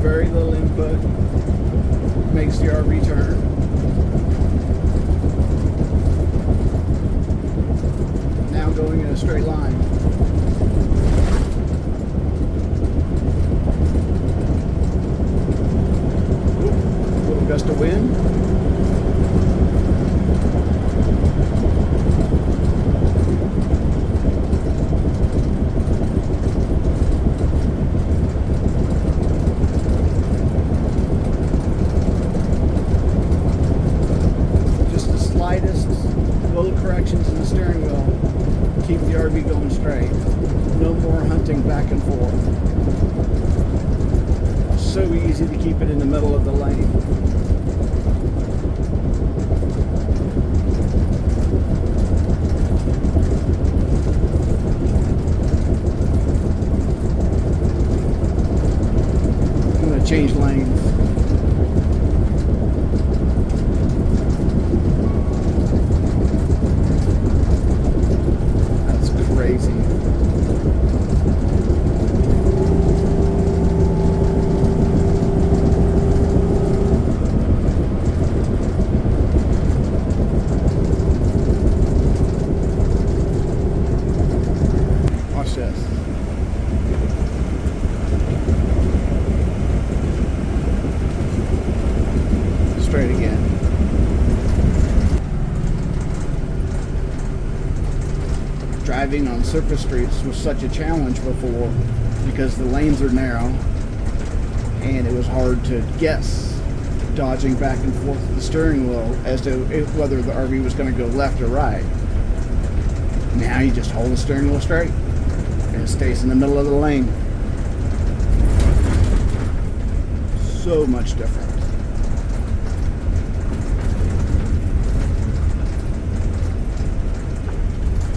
very little input makes the RV turn. Now going in a straight line. Ooh, little gust of wind. Little corrections in the steering wheel keep the RV going straight. No more hunting back and forth. So easy to keep it in the middle of the lane. I'm going to change lanes. Crazy. Watch this. Straight again. Driving on surface streets was such a challenge before because the lanes are narrow and it was hard to guess, dodging back and forth with the steering wheel as to whether the RV was going to go left or right. Now you just hold the steering wheel straight and it stays in the middle of the lane. So much different.